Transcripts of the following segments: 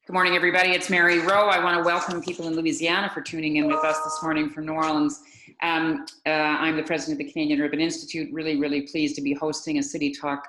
Good morning, everybody. It's Mary Rowe. I want to welcome people in Louisiana for tuning in with us this morning from New Orleans. I'm the president of the Canadian Urban Institute. Really pleased to be hosting a City Talk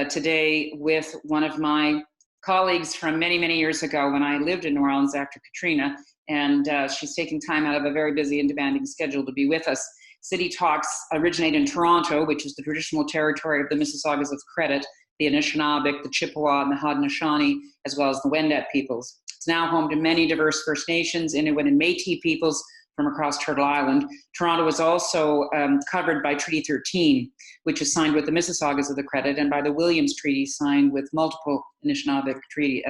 today with one of my colleagues from many years ago when I lived in New Orleans after Katrina. And she's taking time out of a very busy and demanding schedule to be with us. City Talks originate in Toronto, which is the traditional territory of the Mississaugas of Credit, the Anishinaabeg, the Chippewa, and the Haudenosaunee, as well as the Wendat peoples. It's now home to many diverse First Nations, Inuit, and Métis peoples from across Turtle Island. Toronto is also covered by Treaty 13, which is signed with the Mississaugas of the Credit, and by the Williams Treaty, signed with multiple Anishinaabeg treaty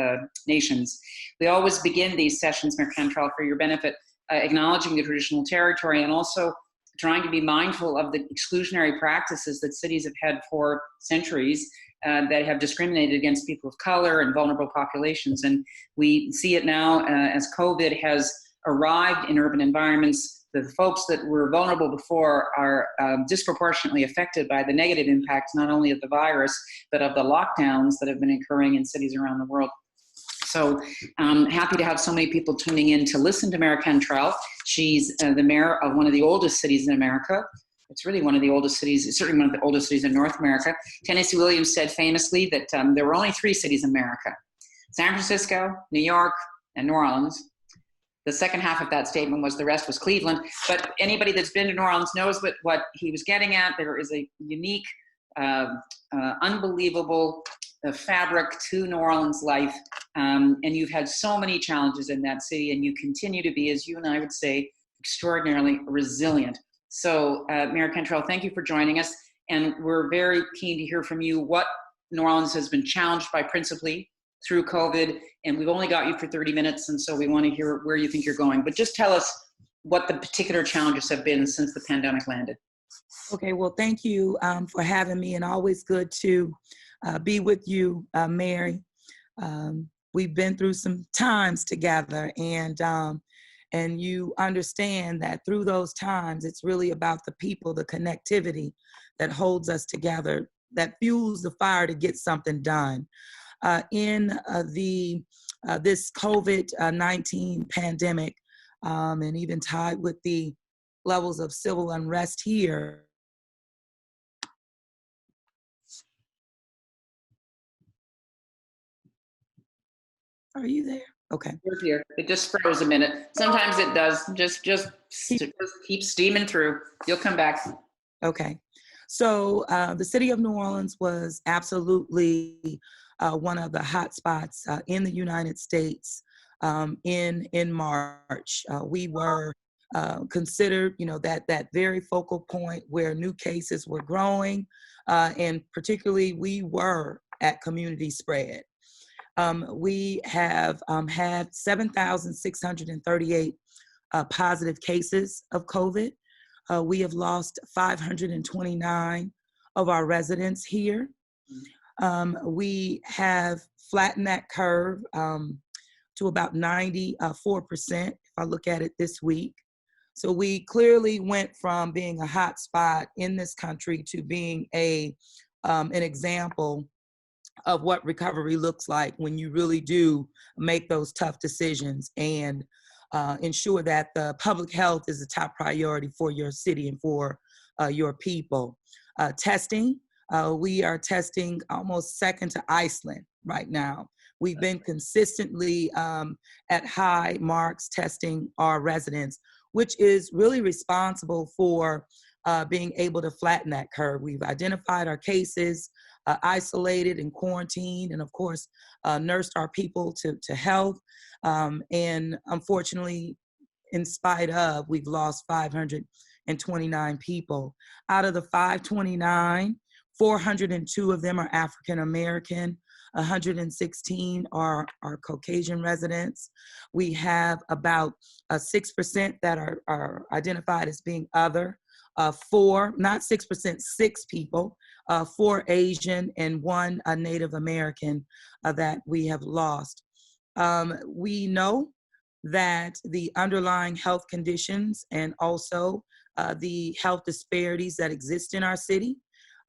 nations. We always begin these sessions, Mayor Cantrell, for your benefit, acknowledging the traditional territory and also trying to be mindful of the exclusionary practices that cities have had for centuries that have discriminated against people of color and vulnerable populations. And we see it now as COVID has arrived in urban environments. The folks that were vulnerable before are disproportionately affected by the negative impacts, not only of the virus, but of the lockdowns that have been occurring in cities around the world. So I'm happy to have so many people tuning in to listen to Mayor Cantrell. She's the mayor of one of the oldest cities in America. It's really one of the oldest cities, it's certainly one of the oldest cities in North America. Tennessee Williams said famously that there were only 3 cities in America: San Francisco, New York, and New Orleans. The second half of that statement was the rest was Cleveland. But anybody that's been to New Orleans knows what he was getting at. There is a unique, unbelievable fabric to New Orleans life. And you've had so many challenges in that city, and you continue to be, as you and I would say, extraordinarily resilient. So, Mayor Cantrell, thank you for joining us. And we're very keen to hear from you what New Orleans has been challenged by principally through COVID. And we've only got you for 30 minutes, and so we want to hear where you think you're going. But just tell us what the particular challenges have been since the pandemic landed. Okay, well, thank you for having me, and always good to be with you, Mary. We've been through some times together, and you understand that through those times, it's really about the people, the connectivity that holds us together, that fuels the fire to get something done. In this COVID-19 pandemic, and even tied with the levels of civil unrest here, are you there? Okay. We're here. It just froze a minute. Sometimes it does. Just keep steaming through. You'll come back. Okay. So the city of New Orleans was absolutely one of the hot spots in the United States in March. We were considered, that very focal point where new cases were growing, and particularly we were at community spread. We have had 7,638 positive cases of COVID. We have lost 529 of our residents here. We have flattened that curve to about 94%, if I look at it this week. So we clearly went from being a hot spot in this country to being an example of what recovery looks like when you really do make those tough decisions and ensure that the public health is a top priority for your city and for your people. Testing, we are testing almost second to Iceland right now. We've been consistently at high marks testing our residents, which is really responsible for being able to flatten that curve. We've identified our cases, isolated and quarantined, and of course, nursed our people to health. And unfortunately, in spite of, we've lost 529 people. Out of the 529, 402 of them are African American, 116 are Caucasian residents. We have about 6% that are identified as being other. 4, not 6%, 6 people, 4 Asian and 1 Native American that we have lost. We know that the underlying health conditions and also the health disparities that exist in our city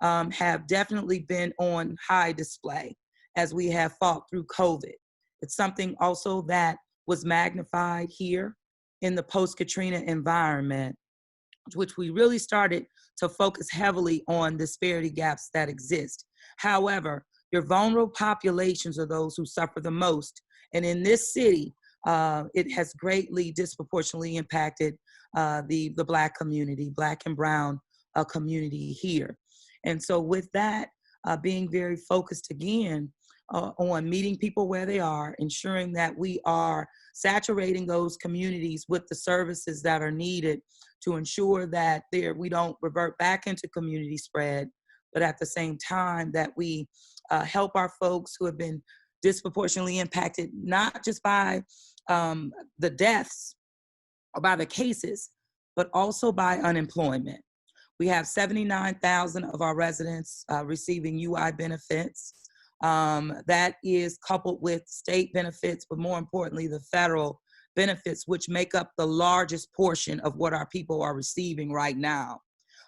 have definitely been on high display as we have fought through COVID. It's something also that was magnified here in the post-Katrina environment, which we really started to focus heavily on disparity gaps that exist. However, your vulnerable populations are those who suffer the most. And in this city, it has greatly disproportionately impacted the Black community, Black and Brown community here. And so with that, being very focused again on meeting people where they are, ensuring that we are saturating those communities with the services that are needed to ensure that we don't revert back into community spread, but at the same time that we help our folks who have been disproportionately impacted, not just by the deaths or by the cases, but also by unemployment. We have 79,000 of our residents receiving UI benefits. That is coupled with state benefits, but more importantly, the federal benefits, which make up the largest portion of what our people are receiving right now.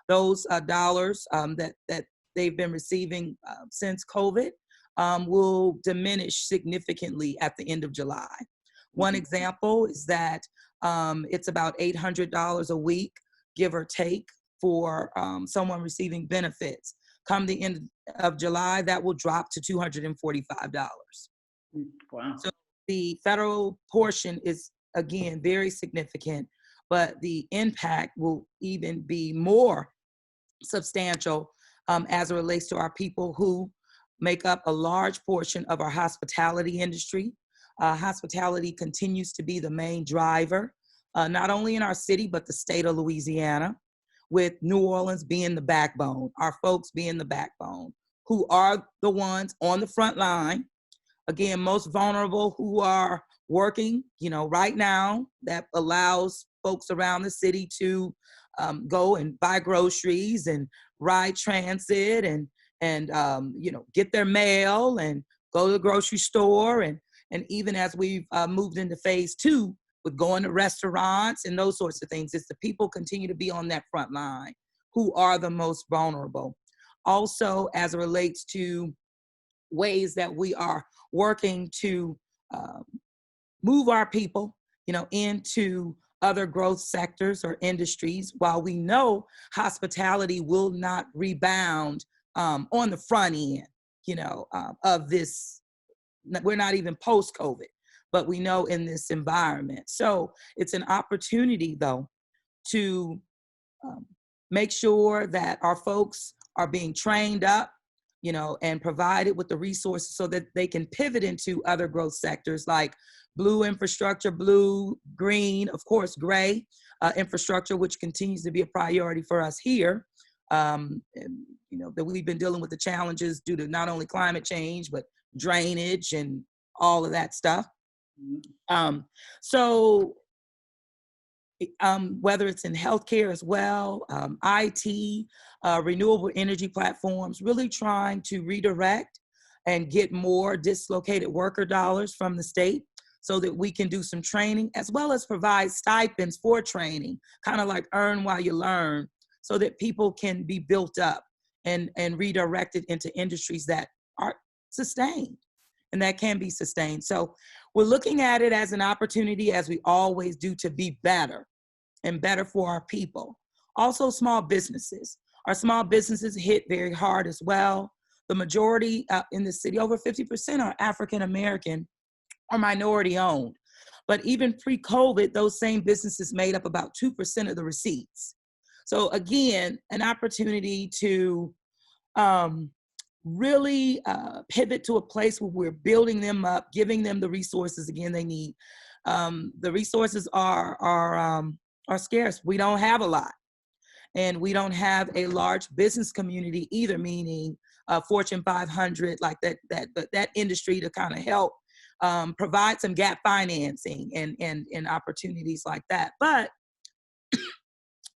Those dollars that they've been receiving since COVID will diminish significantly at the end of July. One example is that it's about $800 a week, give or take, for someone receiving benefits. Come the end of July, that will drop to $245. Wow. So the federal portion is, again, very significant, but the impact will even be more substantial as it relates to our people who make up a large portion of our hospitality industry. Hospitality continues to be the main driver, not only in our city, but the state of Louisiana, with New Orleans being the backbone, our folks being the backbone, who are the ones on the front line, again, most vulnerable, who are working, right now, that allows folks around the city to go and buy groceries and ride transit and get their mail and go to the grocery store. And even as we've moved into phase 2, with going to restaurants and those sorts of things, it's the people continue to be on that front line who are the most vulnerable. Also, as it relates to ways that we are working to move our people, into other growth sectors or industries, while we know hospitality will not rebound on the front end, of this. We're not even post-COVID, but we know in this environment. So it's an opportunity, though, to make sure that our folks are being trained up, and provided with the resources so that they can pivot into other growth sectors like blue infrastructure, blue, green, of course, gray infrastructure, which continues to be a priority for us here. And, that we've been dealing with the challenges due to not only climate change, but drainage and all of that stuff. So whether it's in healthcare as well, IT, renewable energy platforms, really trying to redirect and get more dislocated worker dollars from the state so that we can do some training, as well as provide stipends for training, kind of like earn while you learn, so that people can be built up and redirected into industries that are sustained and that can be sustained. So we're looking at it as an opportunity, as we always do, to be better and better for our people. Also, small businesses. Our small businesses hit very hard as well. The majority in the city, over 50%, are African American or minority owned. But even pre-COVID, those same businesses made up about 2% of the receipts. So again, an opportunity to really pivot to a place where we're building them up, giving them the resources, again, they need. The resources are scarce. We don't have a lot. And we don't have a large business community either, meaning Fortune 500, like that industry, to kind of help provide some gap financing and opportunities like that. But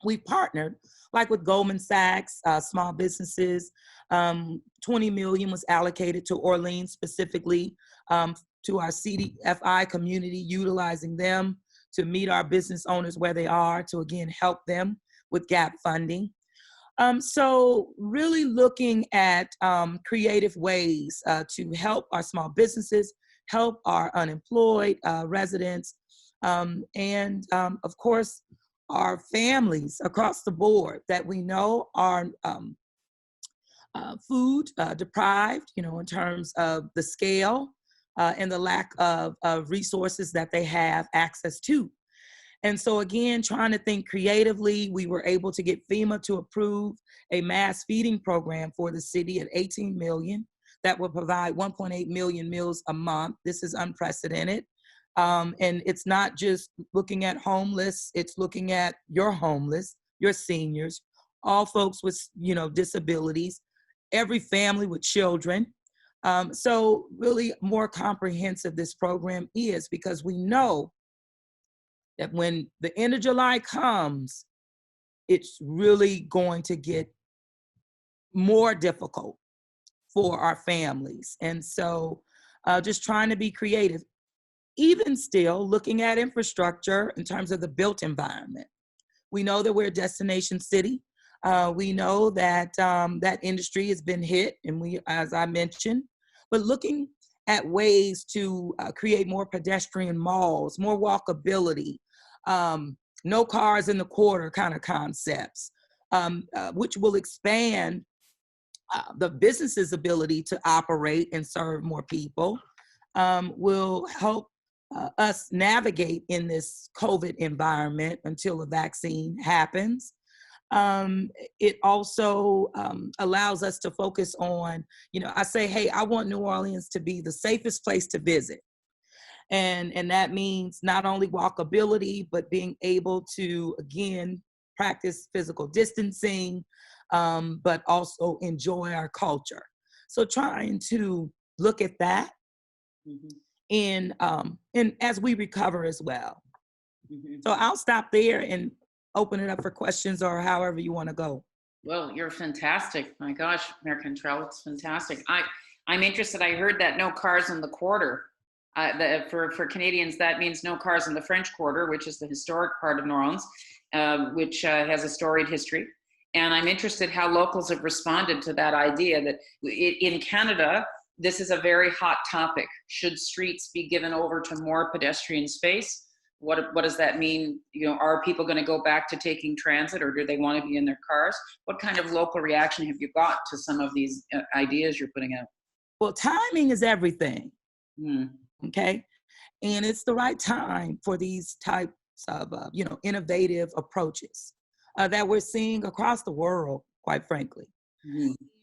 we partnered, like with Goldman Sachs, small businesses. 20 million was allocated to Orleans specifically, to our CDFI community, utilizing them to meet our business owners where they are, to again help them with gap funding. So really looking at creative ways to help our small businesses, help our unemployed residents, of course, our families across the board that we know are food deprived, in terms of the scale and the lack of resources that they have access to. And so again, trying to think creatively, we were able to get FEMA to approve a mass feeding program for the city at 18 million that will provide 1.8 million meals a month. This is unprecedented. And it's not just looking at homeless, it's looking at your homeless, your seniors, all folks with, disabilities, every family with children. So really more comprehensive this program is, because we know that when the end of July comes, it's really going to get more difficult for our families. And so just trying to be creative, even still looking at infrastructure in terms of the built environment. We know that we're a destination city. We know that that industry has been hit, and we, as I mentioned, but looking at ways to create more pedestrian malls, more walkability, no cars in the quarter kind of concepts, which will expand the business's ability to operate and serve more people, will help us navigate in this COVID environment until a vaccine happens. It also allows us to focus on, I say, hey, I want New Orleans to be the safest place to visit. And that means not only walkability, but being able to, again, practice physical distancing, but also enjoy our culture. So trying to look at that in as we recover as well. So I'll stop there and open it up for questions or however you want to go. Well, you're fantastic. My gosh, Mayor Cantrell, it's fantastic. I'm interested. I heard that no cars in the quarter. For Canadians, that means no cars in the French Quarter, which is the historic part of New Orleans, which has a storied history. And I'm interested how locals have responded to that idea that in Canada, this is a very hot topic. Should streets be given over to more pedestrian space? What does that mean? Are people going to go back to taking transit, or do they want to be in their cars? What kind of local reaction have you got to some of these ideas you're putting out? Well, timing is everything. Okay. And it's the right time for these types of, innovative approaches that we're seeing across the world, quite frankly.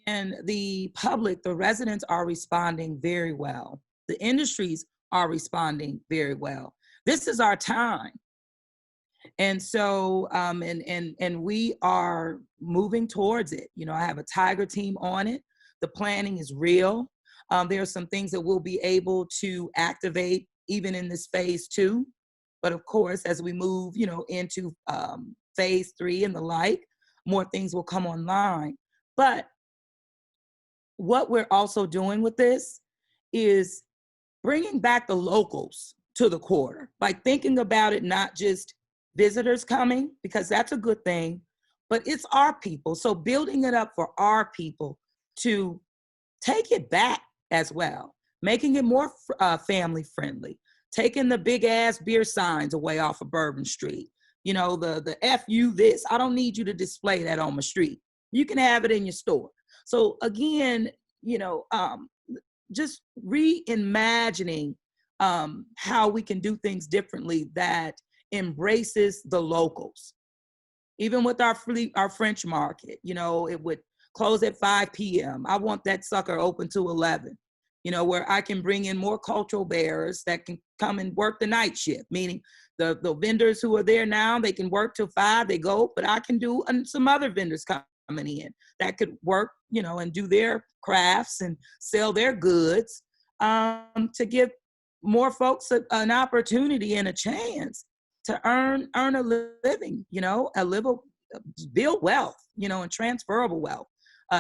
And the public, the residents are responding very well. The industries are responding very well. This is our time. And so, and we are moving towards it. I have a Tiger team on it. The planning is real. There are some things that we'll be able to activate even in this phase 2. But of course, as we move, into phase 3 and the like, more things will come online. But what we're also doing with this is bringing back the locals to the quarter, by thinking about it, not just visitors coming, because that's a good thing, but it's our people. So building it up for our people to take it back as well, making it more family friendly, taking the big ass beer signs away off of Bourbon Street. The F you this, I don't need you to display that on my street. You can have it in your store. So again, just reimagining how we can do things differently that embraces the locals. Even with our French market, it would close at 5 p.m. I want that sucker open to 11, where I can bring in more cultural bearers that can come and work the night shift, meaning the vendors who are there now, they can work till 5, they go, but I can do some other vendors coming in that could work, and do their crafts and sell their goods, to give more folks an opportunity and a chance to earn a living, build wealth, and transferable wealth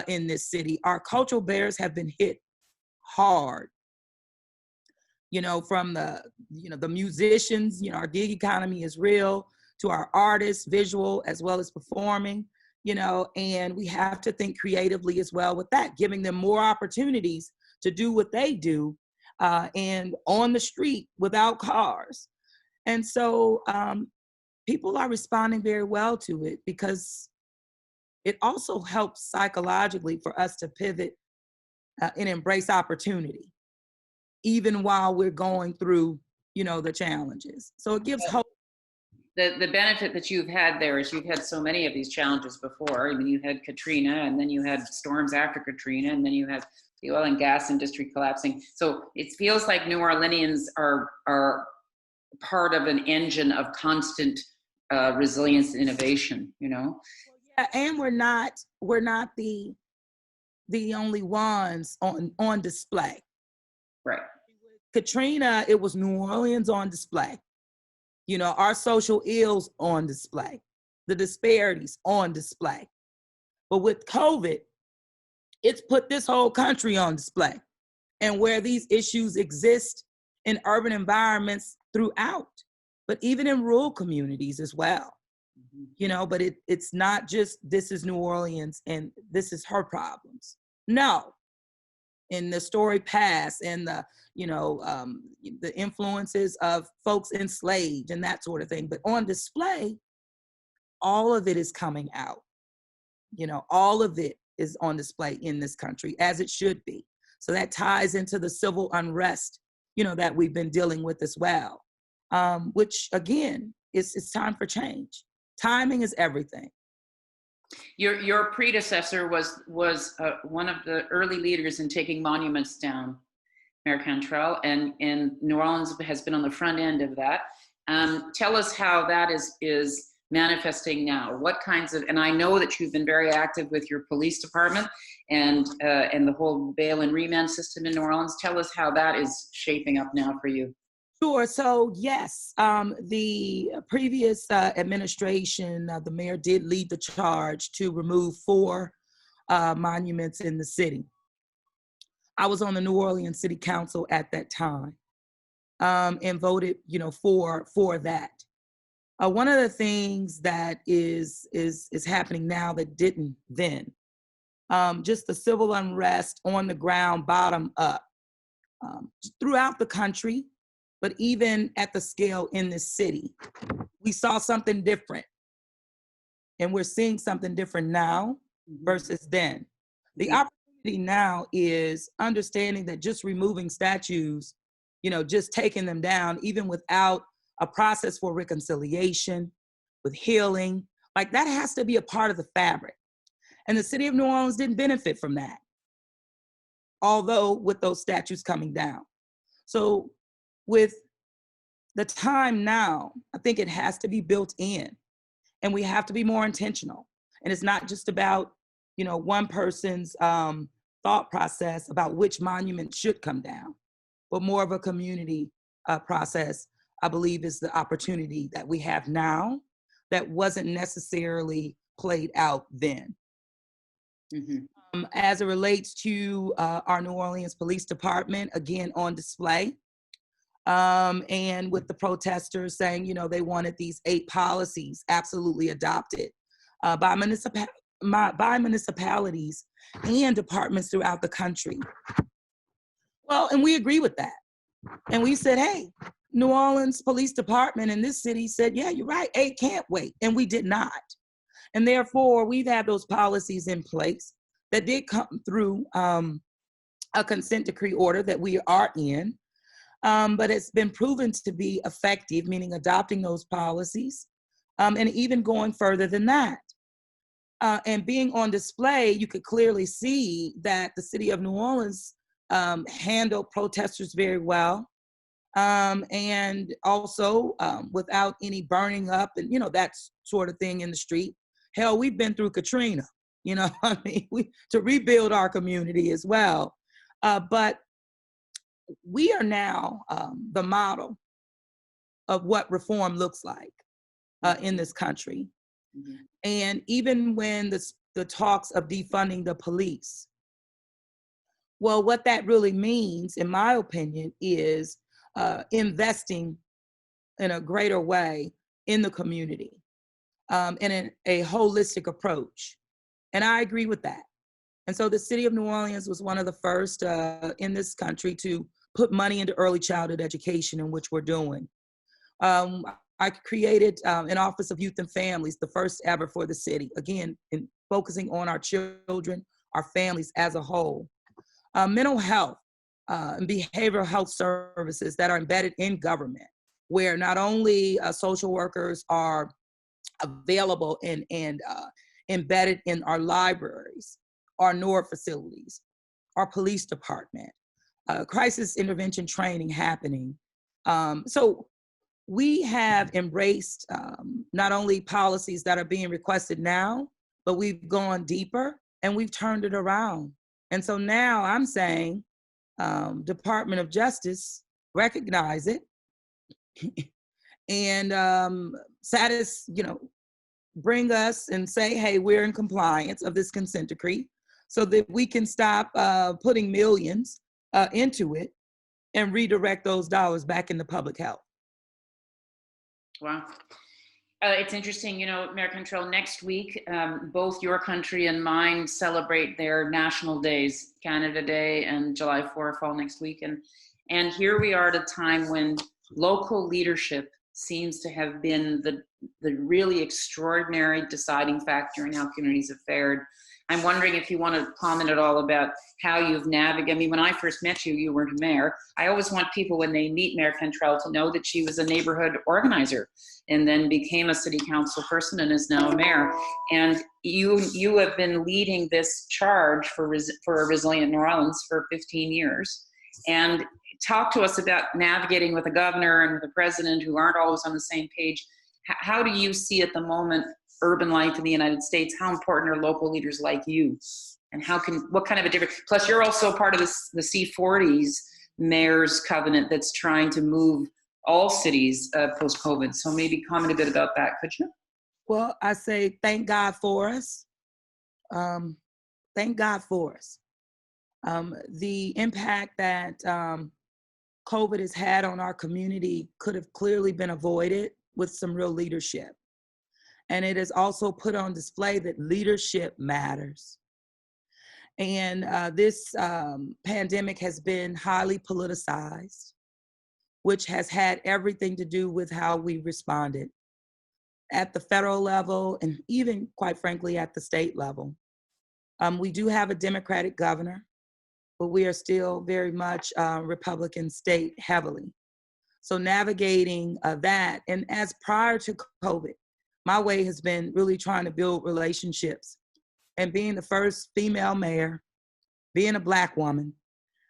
in this city. Our cultural bearers have been hit hard, from the musicians, our gig economy is real, to our artists, visual as well as performing, and we have to think creatively as well with that, giving them more opportunities to do what they do, and on the street without cars. And so people are responding very well to it because it also helps psychologically for us to pivot and embrace opportunity, even while we're going through, the challenges. So it gives hope. The benefit that you've had there is you've had so many of these challenges before. I mean, you had Katrina, and then you had storms after Katrina, and then you had the oil and gas industry collapsing. So it feels like New Orleanians are part of an engine of constant resilience and innovation, Yeah, and we're not the only ones on display. Right. Katrina, it was New Orleans on display. Our social ills on display, the disparities on display. But with COVID, it's put this whole country on display, and where these issues exist in urban environments throughout, but even in rural communities as well. But it's not just this is New Orleans and this is her problems. No. In the story past and the influences of folks enslaved and that sort of thing. But on display, all of it is coming out. All of it is on display in this country, as it should be. So that ties into the civil unrest, that we've been dealing with as well, which again, it's time for change. Timing is everything. Your predecessor was one of the early leaders in taking monuments down, Mayor Cantrell, and New Orleans has been on the front end of that. Tell us how that is manifesting now. What kinds of, and I know that you've been very active with your police department and the whole bail and remand system in New Orleans. Tell us how that is shaping up now for you. Sure. So yes, the previous administration, the mayor did lead the charge to remove 4 monuments in the city. I was on the New Orleans City Council at that time and voted, for that. One of the things that is happening now that didn't then, just the civil unrest on the ground, bottom up, throughout the country. But even at the scale in this city, we saw something different. And we're seeing something different now versus then. The opportunity now is understanding that just removing statues, just taking them down, even without a process for reconciliation, with healing, like that has to be a part of the fabric. And the city of New Orleans didn't benefit from that, although with those statues coming down. So with the time now, I think it has to be built in, and we have to be more intentional. And it's not just about, one person's thought process about which monument should come down, but more of a community process, I believe, is the opportunity that we have now that wasn't necessarily played out then. As it relates to our New Orleans Police Department, again, on display. And with the protesters saying, they wanted these 8 policies absolutely adopted by municipalities and departments throughout the country. Well, and we agree with that. And we said, hey, New Orleans Police Department in this city said, yeah, you're right, 8 can't wait. And we did not. And therefore, we've had those policies in place that did come through a consent decree order that we are in. But it's been proven to be effective, meaning adopting those policies, and even going further than that. And being on display, you could clearly see that the city of New Orleans handled protesters very well, and also without any burning up and, that sort of thing in the street. Hell, we've been through Katrina, to rebuild our community as well. But we are now the model of what reform looks like in this country. And even when the talks of defunding the police, well, what that really means, in my opinion, is investing in a greater way in the community and in a holistic approach. And I agree with that. And so the city of New Orleans was one of the first in this country to put money into early childhood education, in which we're doing. I created an Office of Youth and Families, the first ever for the city, again, in focusing on our children, our families as a whole. Mental health and behavioral health services that are embedded in government, where not only social workers are available and embedded in our libraries, our NOR facilities, our police department, crisis intervention training happening. So we have embraced not only policies that are being requested now, but we've gone deeper and we've turned it around. And so now I'm saying, Department of Justice, recognize it and bring us and say, hey, we're in compliance of this consent decree so that we can stop putting millions into it and redirect those dollars back into public health. Wow. It's interesting, Mayor Cantrell, next week, both your country and mine celebrate their national days, Canada Day and July 4th fall next week. And here we are at a time when local leadership seems to have been the really extraordinary deciding factor in how communities have fared. I'm wondering if you want to comment at all about how you've navigated. I mean, when I first met you, you weren't a mayor. I always want people, when they meet Mayor Cantrell, to know that she was a neighborhood organizer and then became a city council person and is now a mayor. And you have been leading this charge for a resilient New Orleans for 15 years. And talk to us about navigating with the governor and with the president who aren't always on the same page. How do you see at the moment urban life in the United States? How important are local leaders like you? And what kind of a difference? Plus, you're also part of the C40s Mayor's Covenant that's trying to move all cities post-COVID. So maybe comment a bit about that, could you? Well, I say thank God for us. Thank God for us. The impact that COVID has had on our community could have clearly been avoided with some real leadership. And it has also put on display that leadership matters. And this pandemic has been highly politicized, which has had everything to do with how we responded at the federal level and even, quite frankly, at the state level. We do have a Democratic governor, but we are still very much Republican state heavily. So navigating that, and as prior to COVID, my way has been really trying to build relationships. And being the first female mayor, being a Black woman,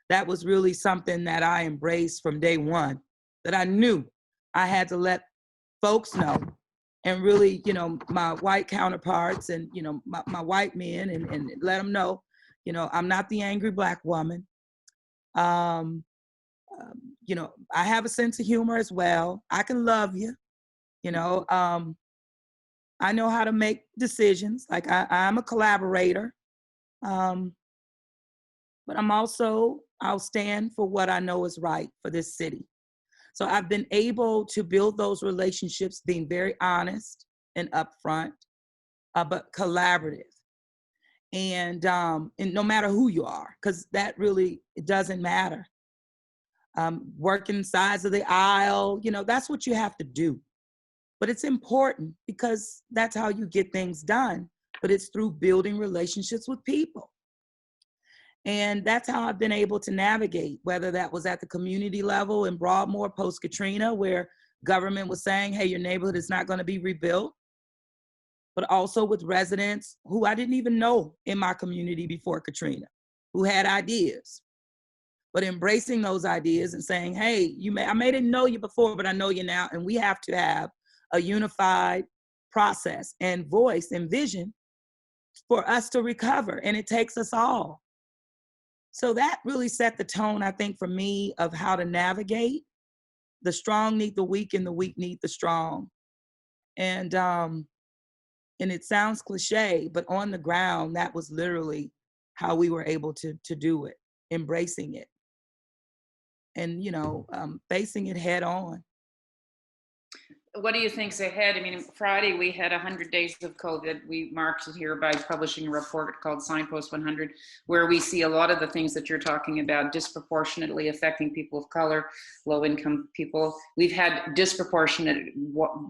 that was really something that I embraced from day one, that I knew I had to let folks know, and really, my white counterparts and, my white men and let them know, I'm not the angry Black woman. I have a sense of humor as well. I can love you, I know how to make decisions. Like I'm a collaborator, but I'll stand for what I know is right for this city. So I've been able to build those relationships, being very honest and upfront, but collaborative. And no matter who you are, because that really, it doesn't matter. Working sides of the aisle, that's what you have to do. But it's important because that's how you get things done. But it's through building relationships with people. And that's how I've been able to navigate, whether that was at the community level in Broadmoor post-Katrina, where government was saying, hey, your neighborhood is not going to be rebuilt, but also with residents who I didn't even know in my community before Katrina, who had ideas. But embracing those ideas and saying, hey, I may didn't know you before, but I know you now, and we have to have a unified process and voice and vision for us to recover, and it takes us all. So that really set the tone, I think, for me of how to navigate. The strong need the weak and the weak need the strong. And it sounds cliche, but on the ground, that was literally how we were able to do it, embracing it and, facing it head on. what do you think's ahead? I mean, Friday we had 100 days of COVID. We marked it here by publishing a report called Signpost 100, where we see a lot of the things that you're talking about disproportionately affecting people of color, low-income people. We've had disproportionate,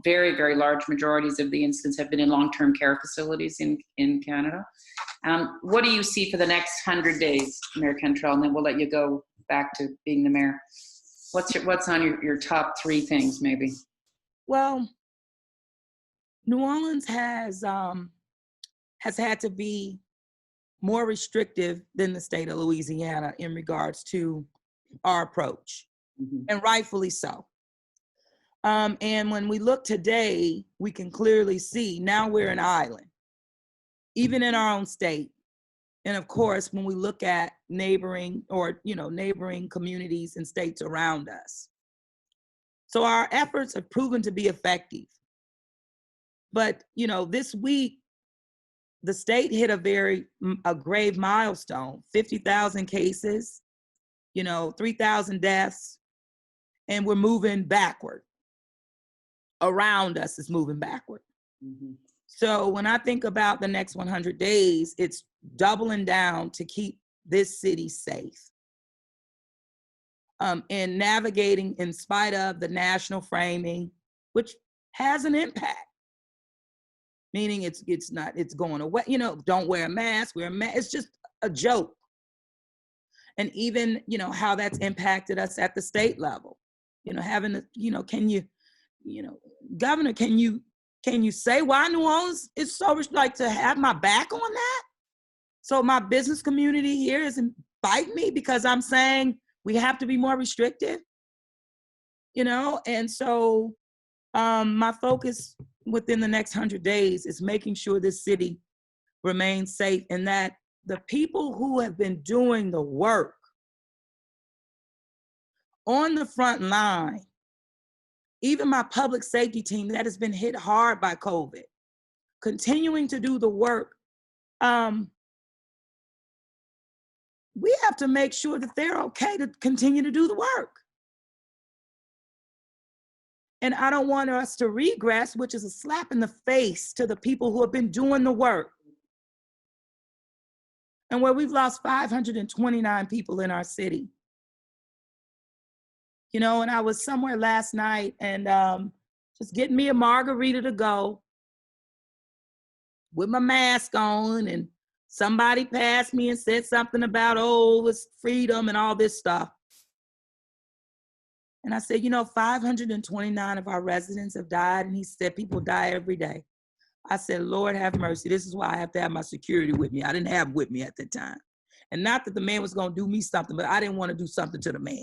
very, very large majorities of the incidents have been in long-term care facilities in Canada. What do you see for the next 100 days, Mayor Cantrell? And then we'll let you go back to being the mayor. What's on your top three things, maybe? Well, New Orleans has had to be more restrictive than the state of Louisiana in regards to our approach, and rightfully so. And when we look today, we can clearly see now we're an island, even in our own state. And of course, when we look at neighboring communities and states around us. So our efforts have proven to be effective. But, this week, the state hit a grave milestone, 50,000 cases, 3,000 deaths, and we're moving backward. Around us is moving backward. So when I think about the next 100 days, it's doubling down to keep this city safe. And navigating in spite of the national framing, which has an impact. Meaning it's going away, don't wear a mask, it's just a joke. And even, how that's impacted us at the state level, having Governor, can you say why New Orleans is so like to have my back on that? So my business community here isn't fighting me because I'm saying we have to be more restrictive, and so my focus within the next 100 days is making sure this city remains safe and that the people who have been doing the work on the front line, even my public safety team that has been hit hard by COVID, continuing to do the work, we have to make sure that they're okay to continue to do the work. And I don't want us to regress, which is a slap in the face to the people who have been doing the work. And where we've lost 529 people in our city. And I was somewhere last night and just getting me a margarita to go with my mask on, and somebody passed me and said something about, it's freedom and all this stuff. And I said, 529 of our residents have died. And he said, people die every day. I said, Lord have mercy. This is why I have to have my security with me. I didn't have with me at the time. And not that the man was going to do me something, but I didn't want to do something to the man.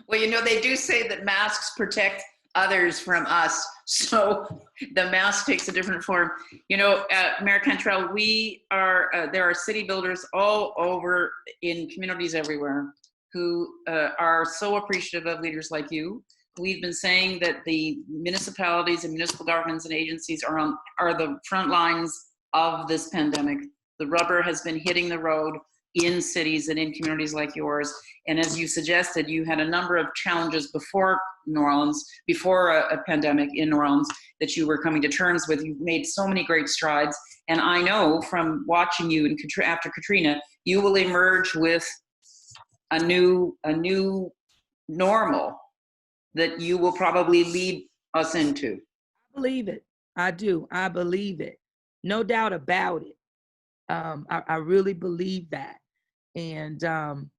Well, they do say that masks protect others from us. So the mask takes a different form. Mayor Cantrell, there are city builders all over in communities everywhere who are so appreciative of leaders like you. We've been saying that the municipalities and municipal governments and agencies are the front lines of this pandemic. The rubber has been hitting the road in cities and in communities like yours. And as you suggested, you had a number of challenges before New Orleans, before a pandemic in New Orleans, that you were coming to terms with. You've made so many great strides. And I know from watching you after Katrina, you will emerge with a new normal that you will probably lead us into. I believe it. I do. I believe it. No doubt about it. I really believe that. And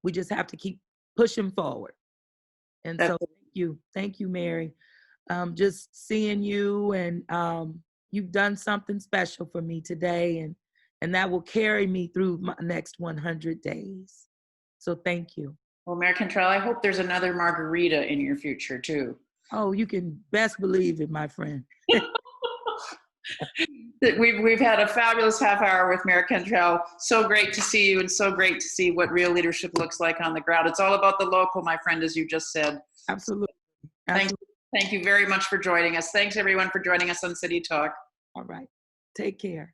we just have to keep pushing forward. And so thank you, Mary. Just seeing you, and you've done something special for me today, and that will carry me through my next 100 days. So thank you. Well, Mayor Cantrell, I hope there's another margarita in your future too. Oh, you can best believe it, my friend. We've had a fabulous half hour with Mayor Cantrell. So great to see you, and so great to see what real leadership looks like on the ground. It's all about the local, my friend, as you just said. Absolutely. Thank you very much for joining us. Thanks everyone for joining us on City Talk. All right. Take care.